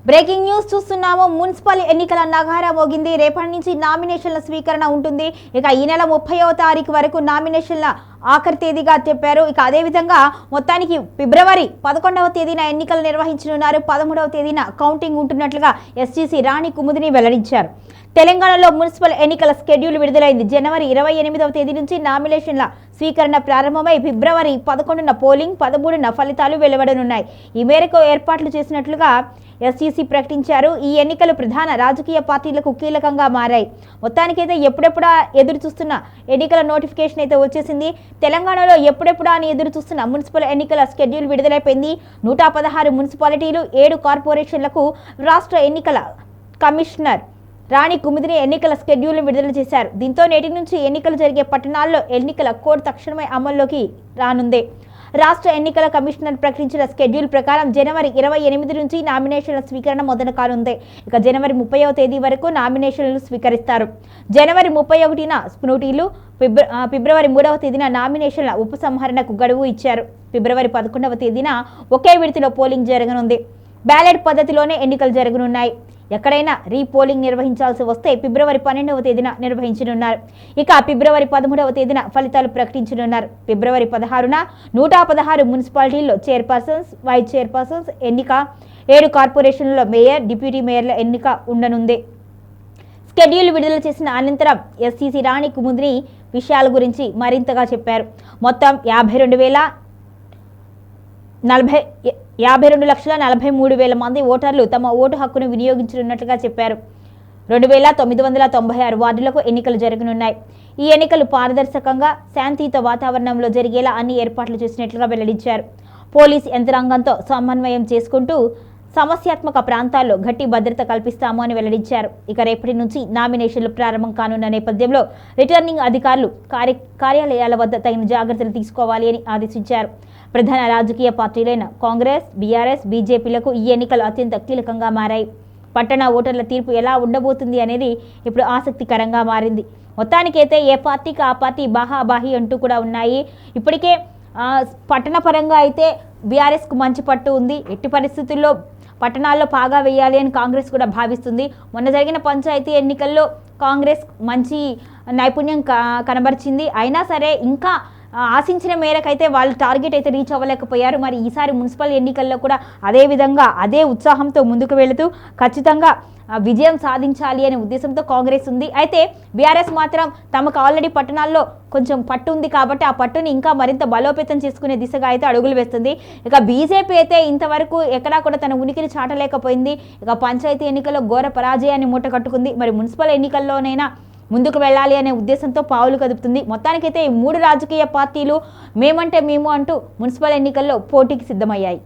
Breaking news చూస్తున్నాము. Municipal ఎన్నికల నగారా మోగింది. రేపటి నుంచి నామినేషన్ల స్వీకరణ ఉంటుంది. ఇక ఈ నెల 30వ తారీఖు వరకు నామినేషన్ల ఆఖరి తేదీగా చెప్పారు. ఇక అదేవిధంగా మొత్తానికి ఫిబ్రవరి 11వ తేదీన ఎన్నికలు నిర్వహించనున్నారు. 13వ తేదీన కౌంటింగ్ ఉంటున్నట్లుగా ఎస్జీసీ రాణి కుముదిని వెల్లడించారు. తెలంగాణలో మున్సిపల్ ఎన్నికల స్కెడ్యూల్ విడుదలైంది. జనవరి 28వ తేదీ నుంచి నామినేషన్ల స్వీకరణ ప్రారంభమై ఫిబ్రవరి 11న పోలింగ్, 13న ఫలితాలు వెలువడనున్నాయి. ఈ మేరకు ఏర్పాట్లు చేసినట్లుగా ఎస్జీసీ ప్రకటించారు. ఈ ఎన్నికలు ప్రధాన రాజకీయ పార్టీలకు కీలకంగా మారాయి. మొత్తానికైతే ఎప్పుడెప్పుడా ఎదురు చూస్తున్న ఎన్నికల నోటిఫికేషన్ అయితే వచ్చేసింది. తెలంగాణలో ఎప్పుడెప్పుడా అని ఎదురు చూస్తున్న మున్సిపల్ ఎన్నికల స్కెడ్యూల్ విడుదలైపోయింది. 116 మున్సిపాలిటీలు, 7 కార్పొరేషన్లకు రాష్ట్ర ఎన్నికల కమిషనర్ రాణి కుముదిని ఎన్నికల స్కెడ్యూల్ను విడుదల చేశారు. దీంతో నేటి నుంచి ఎన్నికలు జరిగే పట్టణాల్లో ఎన్నికల కోడ్ తక్షణమే అమల్లోకి రానుంది. రాష్ట్ర ఎన్నికల కమిషనర్ ప్రకటించిన స్కెడ్యూల్ ప్రకారం జనవరి 28 నుంచి నామినేషన్ల స్వీకరణ మొదలు కానుంది. ఇక జనవరి 30వ తేదీ వరకు నామినేషన్లు స్వీకరిస్తారు. జనవరి 31న స్క్రూటీలు, ఫిబ్రవరి 3వ తేదీన నామినేషన్ల ఉపసంహరణకు గడువు ఇచ్చారు. ఫిబ్రవరి 11వ తేదీన ఒకే విడతలో పోలింగ్ జరగనుంది. బ్యాలెట్ పద్ధతిలోనే ఎన్నికలు జరగనున్నాయి. ఎక్కడైనా రీపోలింగ్ నిర్వహించాల్సి వస్తే ఫిబ్రవరి 12వ తేదీన నిర్వహించనున్నారు. ఇక ఫిబ్రవరి 13వ తేదీన ఫలితాలు ప్రకటించనున్నారు. ఫిబ్రవరి 16న 116 మున్సిపాలిటీల్లో చైర్పర్సన్స్, వైస్ చైర్పర్సన్స్ ఎన్నిక, 7 కార్పొరేషన్లలో మేయర్, డిప్యూటీ మేయర్ల ఎన్నిక ఉండనుంది. స్కెడ్యూల్ విడుదల చేసిన అనంతరం ఎస్సీసీ రాణి కుముదిని విషయాల గురించి మరింతగా చెప్పారు. మొత్తం 52,43,000 మంది ఓటర్లు తమ ఓటు హక్కును వినియోగించనున్నట్లుగా చెప్పారు. 2,996 వార్డులకు ఎన్నికలు జరగనున్నాయి. ఈ ఎన్నికలు పారదర్శకంగా, శాంతియుత వాతావరణంలో జరిగేలా అన్ని ఏర్పాట్లు చేసినట్లుగా వెల్లడించారు. పోలీస్ యంత్రాంగంతో సమన్వయం చేసుకుంటూ సమస్యాత్మక ప్రాంతాల్లో గట్టి భద్రత కల్పిస్తాము అని వెల్లడించారు. ఇక రేపటి నుంచి నామినేషన్లు ప్రారంభం కానున్న నేపథ్యంలో రిటర్నింగ్ అధికారులు కార్యాలయాల వద్ద తగిన జాగ్రత్తలు తీసుకోవాలి అని ఆదేశించారు. ప్రధాన రాజకీయ పార్టీలైన కాంగ్రెస్, బీఆర్ఎస్, బీజేపీలకు ఈ ఎన్నికలు అత్యంత కీలకంగా మారాయి. పట్టణ ఓటర్ల తీర్పు ఎలా ఉండబోతుంది అనేది ఇప్పుడు ఆసక్తికరంగా మారింది. మొత్తానికైతే ఏ పార్టీకి ఆ పార్టీ బాహాబాహి అంటూ కూడా ఉన్నాయి. ఇప్పటికే పట్టణ పరంగా అయితే బీఆర్ఎస్కు మంచి పట్టు ఉంది. ఎట్టి పరిస్థితుల్లో పట్టణాల్లో పాగా వేయాలి అని కాంగ్రెస్ కూడా భావిస్తుంది. మొన్న జరిగిన పంచాయతీ ఎన్నికల్లో కాంగ్రెస్ మంచి నైపుణ్యం కనబరిచింది. అయినా సరే ఇంకా ఆశించిన మేరకైతే వాళ్ళు టార్గెట్ అయితే రీచ్ అవ్వలేకపోయారు. మరి ఈసారి మున్సిపల్ ఎన్నికల్లో కూడా అదే విధంగా అదే ఉత్సాహంతో ముందుకు వెళుతూ ఖచ్చితంగా విజయం సాధించాలి అనే ఉద్దేశంతో కాంగ్రెస్ ఉంది. అయితే బీఆర్ఎస్ మాత్రం తమకు ఆల్రెడీ పట్టణాల్లో కొంచెం పట్టు ఉంది కాబట్టి ఆ పట్టుని ఇంకా మరింత బలోపేతం చేసుకునే దిశగా అయితే అడుగులు వేస్తుంది. ఇక బీజేపీ అయితే ఇంతవరకు ఎక్కడా కూడా తన ఉనికిని చాటలేకపోయింది. ఇక పంచాయతీ ఎన్నికల్లో ఘోర పరాజయాన్ని మూట కట్టుకుంది. మరి మున్సిపల్ ఎన్నికల్లోనైనా ముందుకు వెళ్ళాలి అనే ఉద్దేశంతో పావులు కదుపుతుంది. మొత్తానికైతే ఈ 3 రాజకీయ పార్టీలు మేమంటే మేము అంటూ మున్సిపల్ ఎన్నికల్లో పోటీకి సిద్ధమయ్యాయి.